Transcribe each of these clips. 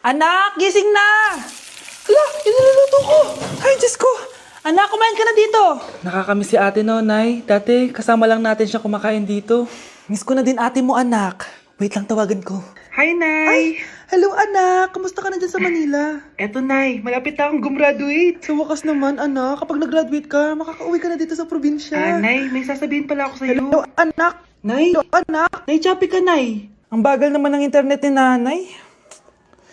Anak, gising na! Hala, iniluluto ko! Ay, Diyos ko! Anak, kumain ka na dito! Nakakamiss si ate no, Nay. Dati, kasama lang natin siya kumakain dito. Miss ko na din ate mo, anak. Wait lang, tawagan ko. Hi, Nay! Ay, hello anak! Kamusta ka na dyan sa Manila? Eto, Nay. Malapit na akong gumraduate. Sa wakas naman, anak, kapag nag-graduate ka, makakauwi ka na dito sa probinsya. Nay, may sasabihin pala ako sa'yo. Hello, anak! Nay! Hello, anak! Nay, choppy ka, Nay! Ang bagal naman ng internet ni nanay.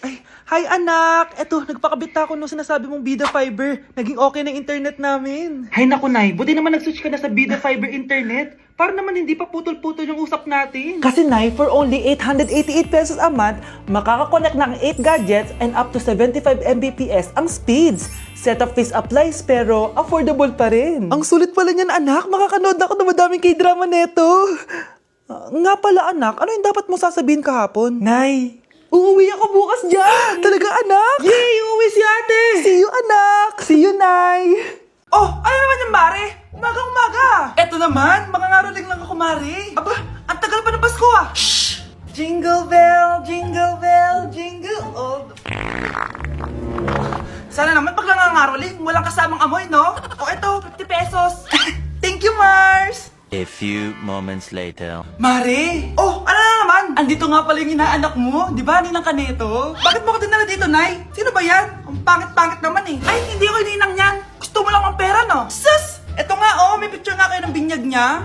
Ay, hi anak! Eto, nagpakabit na ako nung sinasabi mong Bida Fiber. Naging okay na internet namin. Hay naku, Nay. Buti naman nag-switch ka na sa Bida Fiber Internet. Para naman hindi pa putol-putol yung usap natin. Kasi Nay, for only 888 pesos a month, makakakonect ng 8 gadgets and up to 75 Mbps ang speeds. Setup fees applies pero affordable pa rin. Ang sulit pala niyan anak, makakanood ako ng madaming K-drama neto. Nga pala anak, ano yung dapat mo sasabihin kahapon? Nay, uuwi ako bukas dyan! Talaga anak? Yay! Uuwi si ate! See you anak! See you Nay! Oh! Ano naman yung mare? Umaga-umaga! Eto naman, makangaroling lang ako mare. Aba, ang tagal pa ng Pasko ah! Shhh! Jingle bell, jingle bell, jingle all the... Sana naman pag nangangaroling, walang kasamang amoy, no? O eto, 50 pesos. Thank you, Mars! A few moments later. Mare! Oh, ano na naman? Andito nga pala yung inaanak mo, di ba, Ninang Kaneto? Bakit mo ko dinala dito, Nay? Sino ba yan? Ang pangit-pangit naman eh. Ay, hindi ko ninang yan. Gusto mo lang ang pera, no? Sus! Eto nga, oh, may picture nga kayo ng binyag niya.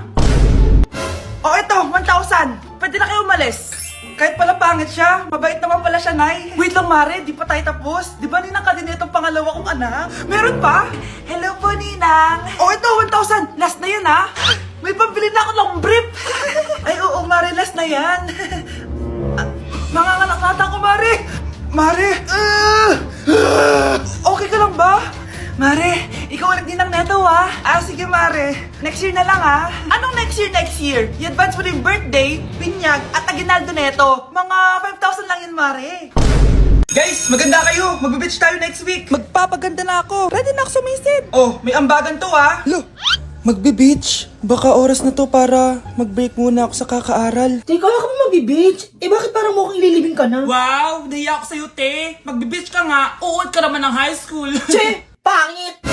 Oh, eto, 1,000. Pwede na kayo umalis. Kahit pala pangit siya, mabait naman pala siya, Nay. Wait lang, Mare, di pa tayo tapos. Di ba Ninang Kaneto ang pangalawa kong anak? Meron pa? Hello po, Ninang. Oh, ito, 1,000. Last na yun, ha? May pambili na ako ng brief! Ay, oo, Mare, last na yan. Manganganak nata ako, Mare! Mare! Okay ka lang ba? Mare, ikaw ulit din ng neto, ha? Sige, Mare. Next year na lang, ha? Anong next year, next year? I-advance mo na yung birthday, pinyag, at aginaldo neto. Mga 5,000 lang yun, Mare. Guys, maganda kayo. Magbe-beach tayo next week. Magpapaganda na ako. Ready na ako sumisid. Oh, may ambagan to, ha? Lo, magbe-beach? Baka oras na to para mag-break muna ako sa kakaaral. Teka, kaya ka mo magbe-beach? Bakit parang mukhang ililibing ka na? Wow, nahiya ako sa'yo, te. Magbe-beach ka nga. Uod ka naman ng high school. Che! Pangit!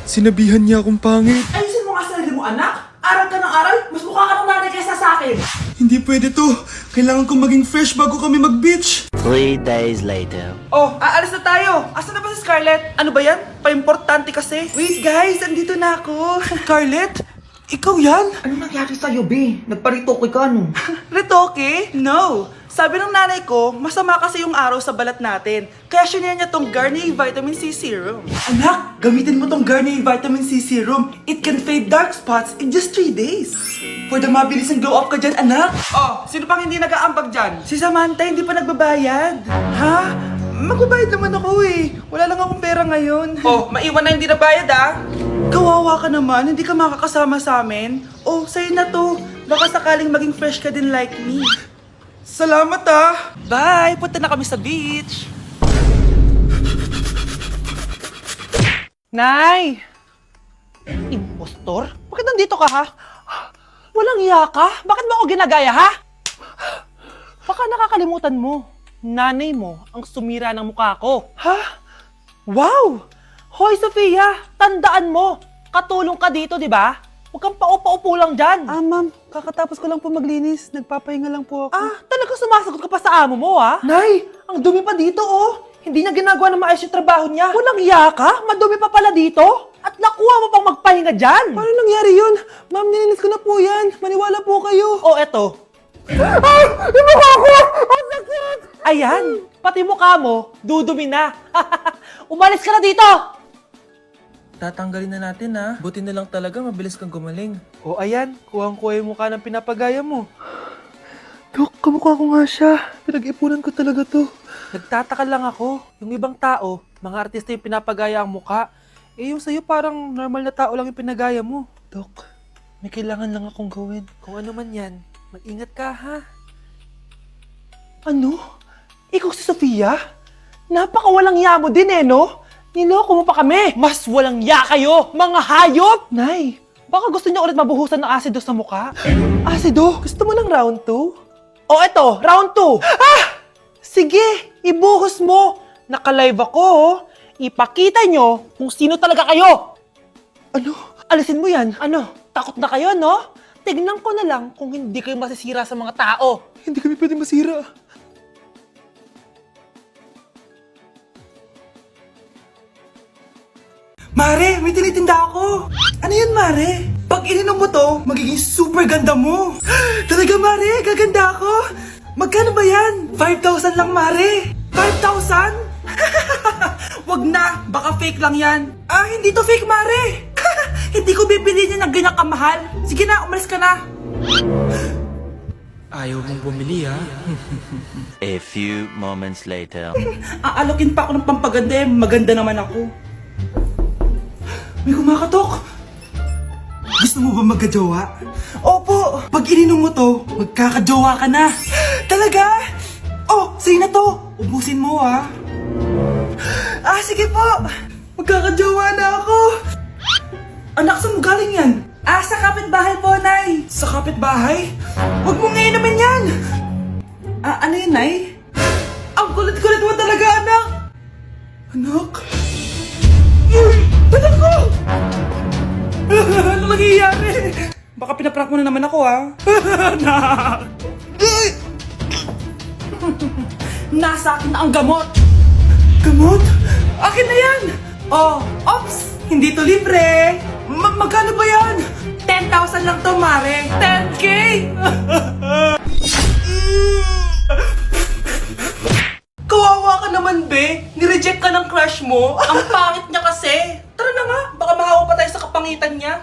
Sinabihan niya akong pangit. Ayusin mo nga sarili mo, anak. Aral ka ng aral. Mas mukha ka ng nanay kaysa sa akin. Hindi pwede to. Kailangan kong maging fresh bago kami mag-beach. 3 days later. Oh, aalis na tayo. Asan na ba si Scarlett? Ano ba yan? Pa-importante kasi. Wait, guys. Andito na ako. Scarlett? Ikaw yan? Ano nangyari sa'yo, be? Nagparitoke ka, no? Retoke? No. Sabi ng nanay ko, masama kasi yung araw sa balat natin. Kaya sinare niya tong Garnier Vitamin C Serum. Anak, gamitin mo tong Garnier Vitamin C Serum. It can fade dark spots in just 3 days. For the mabilis and glow up ka dyan, anak. Oh, sino pang hindi nag-aambag dyan? Si Samantha hindi pa nagbabayad. Ha? Magbabayad naman ako eh. Wala lang akong pera ngayon. Oh, maiwan na hindi nabayad ah. Kawawa ka naman, hindi ka makakasama sa amin. Oh, sa'yo na to. Baka sakaling maging fresh ka din like me. Salamat ah! Bye! Punta na kami sa beach! Nay! Impostor? Bakit nandito ka ha? Walang iya ka? Bakit mo ako ginagaya ha? Baka nakakalimutan mo. Nanay mo ang sumira ng mukha ko. Ha? Wow! Hoy Sofia! Tandaan mo! Katulong ka dito, di ba? Huwag kang paupa-upo lang dyan. Ma'am, kakatapos ko lang po maglinis. Nagpapahinga lang po ako. Talaga sumasagot ka pa sa amo mo, ha? Nay, ang dumi pa dito, oh. Hindi niya ginagawa ng maayos yung trabaho niya. Walang iya ka? Madumi pa pala dito? At nakuha mo pang magpahinga dyan. Paano nangyari yun? Ma'am, nilinis ko na po yan. Maniwala po kayo. Oh, eto. Yung mukha ko! Ang sakit! Ayan, pati mukha mo, dudumi na. Umalis ka na dito! Tatanggalin na natin ha. Buti na lang talaga mabilis kang gumaling. Oh, ayan, kuhang-kuha yung mukha ng pinapagaya mo. Dok, kamukha ko nga siya. Pinag-ipunan ko talaga to. Nagtataka lang ako, yung ibang tao, mga artista yung pinapagaya ang mukha. Yung sa'yo parang normal na tao lang yung pinagaya mo. Dok, may kailangan lang akong gawin. Kung ano man yan, mag-ingat ka ha. Ano? Ikaw si Sofia? Napakawalang ya mo din no? Niloko mo pa kami! Mas walang ya kayo, mga hayop! Nay, Baka gusto niyo ulit mabuhusan ng asido sa mukha? asido, gusto mo ng round 2? O eto, round 2! Sige, ibuhos mo! Naka-live ako, oh. Ipakita nyo kung sino talaga kayo. Ano? Alisin mo yan. Ano? Takot na kayo, no? Tignan ko na lang kung hindi kayo masisira sa mga tao. Hindi kami pwede masira. Mare, may tinitinda ako. Ano yan, Mare? Pag ininom mo to, magiging super ganda mo. Talaga, Mare? Gaganda ako? Magkano ba yan? 5,000 lang, Mare. 5,000? Wag na, baka fake lang yan. Ah, hindi to fake, Mare. Hindi ko bibili niya ng ganyan kamahal. Sige na, umalis ka na. Ayaw mong bumili, ha? A few moments later. Aalokin pa ako ng pampaganda, maganda naman ako. May kumakatok. Gusto mo ba magkajowa? Opo! Pag ininom mo to, magkakajowa ka na. Talaga? Oh, sa'yo na to. Ubusin mo, ha? Ah, sige po. Magkakajowa na ako. Anak, saan mo galing yan? Ah, sa kapitbahay po, Nay. Sa kapitbahay? Huwag mong inumin yan. Ah, ano yun, Nay? Ang kulit-kulit mo talaga, anak. Anak? Anak ko! Ano nangyayari? Baka pinaprank mo na naman ako, ha? Anak! Nasa akin na ang gamot! Gamot? Akin na yan! Oh, ops! Hindi to libre! Magkano ba yan? 10,000 lang to, Mare! 10K! Kawawa ka naman, be! Nireject ka ng crush mo? Ang pangit niya kasi! Tara na nga, baka mahawa pa tayo sa kapangitan niya.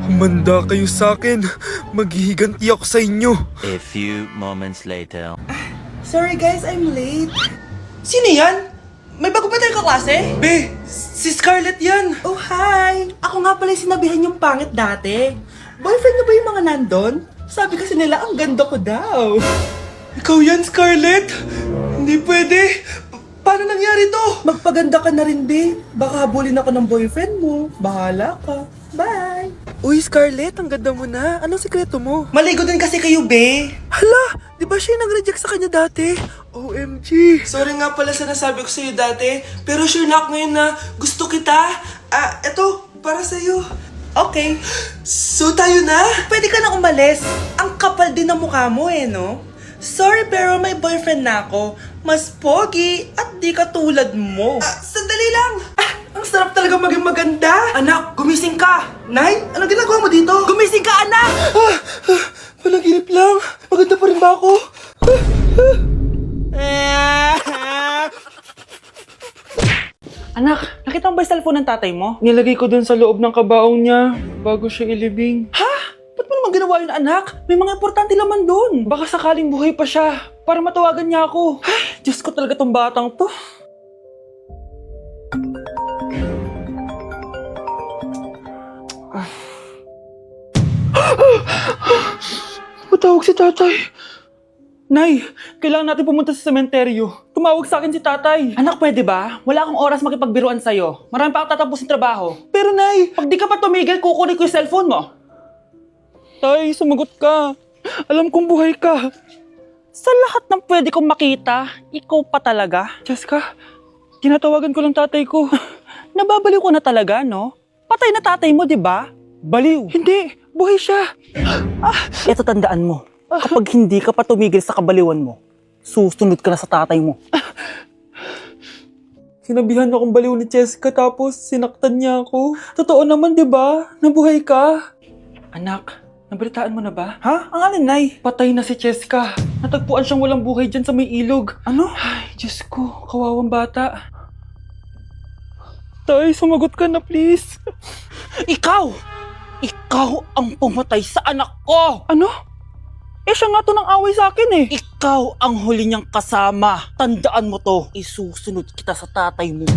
Humanda kayo sa akin. Maghihiganti ako sa inyo. A few moments later. Sorry guys, I'm late. Sino yan? May bago ba tayong kaklase? Be, si Scarlett yan. Oh, hi. Ako nga pala yung sinabihan yung pangit dati. Boyfriend niyo ba yung mga nandun? Sabi kasi nila, ang ganda ko daw. Ikaw yan, Scarlett? Hindi pwede. Paano nangyari to? Magpaganda ka na rin, be. Baka habulin ako ng boyfriend mo. Bahala ka. Bye. Uy, Scarlett, ang ganda mo na. Anong sikreto mo? Maligo din kasi kayo, be. Hala, di ba siya yung nag-reject sa kanya dati? OMG. Sorry nga pala sa nasabi ko sa'yo dati, pero sure na ako ngayon na gusto kita. Ah, eto, para sa'yo. Okay. So tayo na? Pwede ka na umalis. Ang kapal din ng mukha mo no? Sorry pero may boyfriend na ako. Mas pogi at di katulad mo. Sandali lang. Ang sarap talaga maging maganda. Anak, gumising ka. Nay, anong ginagawa mo dito? Gumising ka, anak! Panaginip lang. Maganda pa rin ba ako? Anak, nakita mo ba yung cellphone ng tatay mo? Nilagay ko dun sa loob ng kabaong niya bago siya ilibing. Ha? Ba't mo naman ginawa yun, anak? May mga importante laman doon. Baka sakaling buhay pa siya para matawagan niya ako. Ay, Diyos ko talaga tong batang to. Matawag si tatay. Nay, kailangan natin pumunta sa sementeryo. Tumawag sa akin si tatay. Anak, pwede ba? Wala akong oras makipagbiruan sa'yo. Marami pa ako tatapusin trabaho. Pero nay, Pag di ka pa tumigil, kukunin ko yung cellphone mo. tay, sumagot ka. Alam kong buhay ka. Sa lahat ng pwede kong makita, ikaw pa talaga. Jessica, tinatawagan ko lang tatay ko. Nababaliw ko na talaga, no? Patay na tatay mo, di ba? Baliw. Hindi, buhay siya. Ito tandaan mo. Kapag hindi ka pa tumigil sa kabaliwan mo, susunod ka na sa tatay mo. Sinabihan akong baliw ni Jessica tapos sinaktan niya ako. Totoo naman, di ba? Nabuhay ka. Anak, nabalitaan mo na ba? Ha? Ang alin, Nay? Patay na si Cheska. Natagpuan siyang walang buhay dyan sa may ilog. Ano? Ay, Diyos ko, kawawang bata. Tay, sumagot ka na please. Ikaw! Ikaw ang pumatay sa anak ko! Ano? Eh siya nga to ng away sa akin eh. Ikaw ang huli niyang kasama. Tandaan mo to. Isusunod kita sa tatay mo.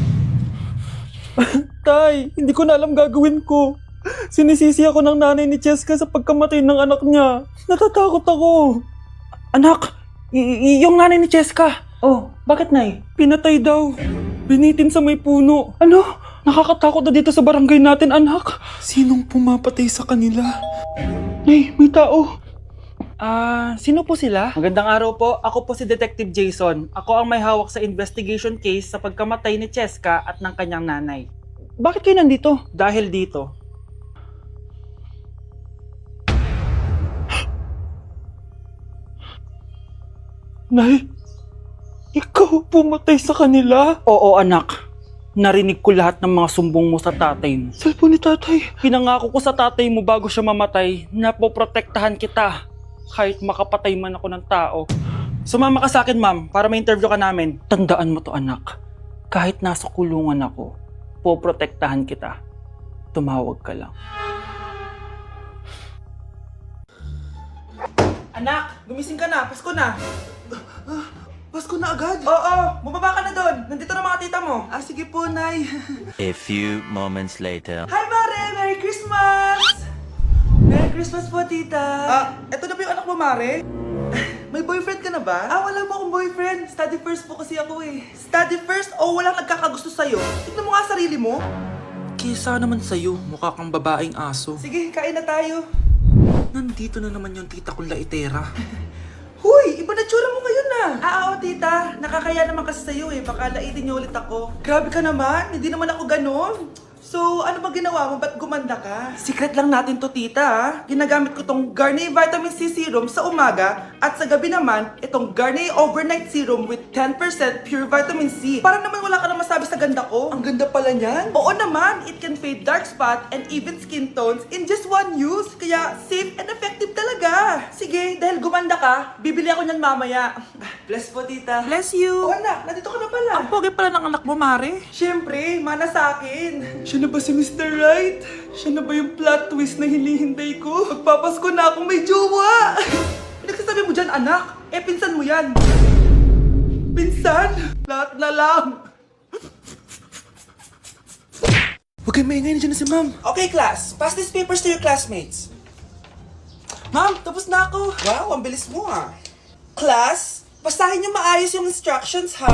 Tay, hindi ko na alam gagawin ko. Sinisisi ako ng nanay ni Jessica sa pagkamatay ng anak niya. Natatakot ako. Anak, yung nanay ni Cheska. Oh, bakit nay? Pinatay daw. Binitin sa may puno. Ano? Nakakatakot na dito sa barangay natin, anak. Sinong pumapatay sa kanila? Nay, may tao. Sino po sila? Magandang araw po. Ako po si Detective Jason. Ako ang may hawak sa investigation case sa pagkamatay ni Cheska at ng kanyang nanay. Bakit kayo nandito? Dahil dito. Nay, ikaw pumatay sa kanila? Oo, anak. Narinig ko lahat ng mga sumbong mo sa tatay mo. Cellphone ni tatay? Pinangako ko sa tatay mo bago siya mamatay na poprotektahan kita kahit makapatay man ako ng tao. Sumama ka sa akin, ma'am, para may interview ka namin. Tandaan mo to, anak. Kahit nasa kulungan ako, poprotektahan kita. Tumawag ka lang. Anak, gumising ka na. Pasko na. Pasko na agad? Oo, bumaba ka na doon. Nandito na mga tita mo. Ah, sige po, Nay. A few moments later. Hi, Mare! Merry Christmas! Merry Christmas po, tita. Eto na ba yung anak mo, Mare? May boyfriend ka na ba? Wala po akong boyfriend. Study first po kasi ako eh. Study first o walang nagkakagusto sa'yo? Tignan mo nga sarili mo. Kesa naman sa'yo, mukha kang babaeng aso. Sige, kain na tayo. Nandito na naman yung tita kong laitera. Huy, iba na tsura mo ngayon na. Oo, tita. Nakakaya naman kasi sa'yo eh. Baka laitin niyo ulit ako. Grabe ka naman. Hindi naman ako ganun. So, ano ba ginawa mo? Ba't gumanda ka? Secret lang natin to, tita. Ginagamit ko tong Garnier Vitamin C Serum sa umaga at sa gabi naman, itong Garnier Overnight Serum with 10% pure vitamin C. Para naman wala ka na masabi sa ganda ko. Ang ganda pala niyan. Oo naman, it can fade dark spot and even skin tones in just one use. Kaya safe and effective talaga. Sige, dahil gumanda ka, bibili ako niyan mamaya. Bless po, tita. Bless you! Oo, anak, nandito ka na pala. Ang pogi pala ng anak mo, Mare. Siyempre, mana sa akin. Siya na ba si Mr. Right? Siya na ba yung plot twist na hinihintay ko? Magpapasko na akong may jowa! Nagsasabi mo dyan, anak? Pinsan mo yan. Pinsan? Lahat na lang. Huwag kayong maingay, nandiyan na si ma'am. Okay, class. Pass these papers to your classmates. Ma'am, tapos na ako. Wow, ang bilis mo ah. Class, basahin niyo maayos yung instructions ha.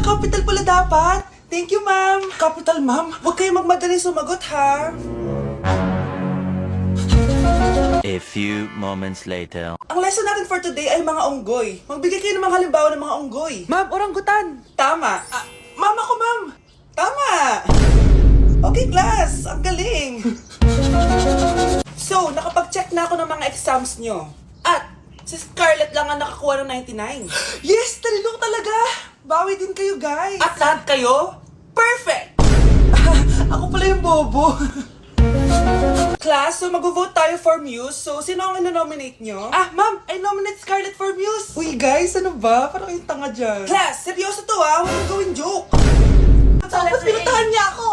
Capital pala dapat. Thank you, ma'am. Capital, ma'am. Huwag kayong magmadali sumagot ha. A few moments later. Ang lesson natin for today ay mga unggoy. Magbigay kayo ng mga halimbawa ng mga unggoy. Ma'am, oranggutan. Tama. Ma'am ako, ma'am. Tama. Okay, class. Ang galing. So, nakapag-check na ako ng mga exams nyo. At, si Scarlett lang ang nakakuha ng 99. Yes! Talino ko talaga! Bawi din kayo, guys. At lahat kayo? Perfect! Ako pala yung bobo. Class, so mag-vote tayo for Muse. So, sino ang ino-nominate nyo? Ma'am, I nominate Scarlett for Muse. Uy, guys, ano ba? Parang kayong tanga dyan. Class, seryoso to Huwag nang gawin joke. Tapos pinuntahan niya ako.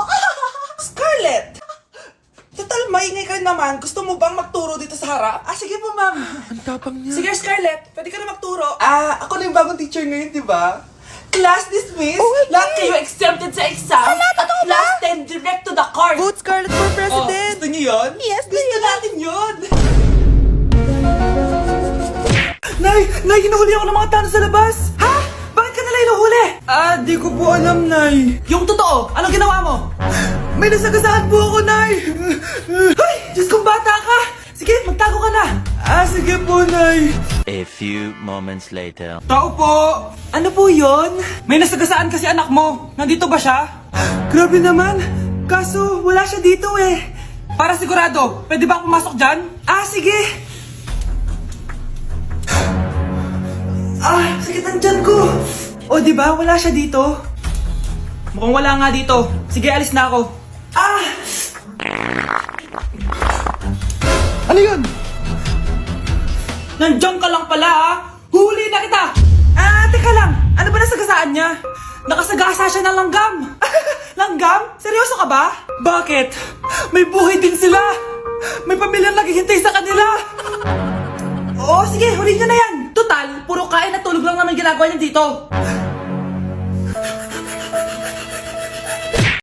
Scarlett! Total, maingay ka naman. Gusto mo bang magturo dito sa harap? Sige po, ma'am. Ang tapang niya. Sige, Scarlett. Pwede ka na magturo. Ako na yung bagong teacher ngayon, di ba? Class dismissed. Lahat kayo exempted sa exam. At class 10 direct to the court. Vote Scarlett for president! Gusto niyo yun? Yes, Gusto natin yun. Nay, hinuhuli ako ng mga tano sa labas. Ha? Bakit ka nila hinuhuli? Di ko po alam, Nay. Yung totoo, anong ginawa mo? May nasagasaan po ako, Nay. Hoy, Diyos kong bata ka. Sige, magtago ka na. Sige po, Nay. A few moments later. Tao po! Ano po yun? May nasagasaan kasi anak mo. Nandito ba siya? Grabe naman. Kaso, wala siya dito eh. Para sigurado, pwede ba akong pumasok dyan? Sige. Sakit ang tiyan ko. O, di ba? Wala siya dito. Mukhang wala nga dito. Sige, alis na ako. Ano yun? Nandiyan ka lang pala, ha? Huli na kita! Teka lang. Ano ba nasagasaan niya? Nakasagasa siya ng langgam! Langgam? Seryoso ka ba? Bakit? May buhay din sila! May pamilyang naghihintay sa kanila! Oo, sige. Huli niyo na yan. Total, puro kain at tulog lang naman ginagawa niya dito.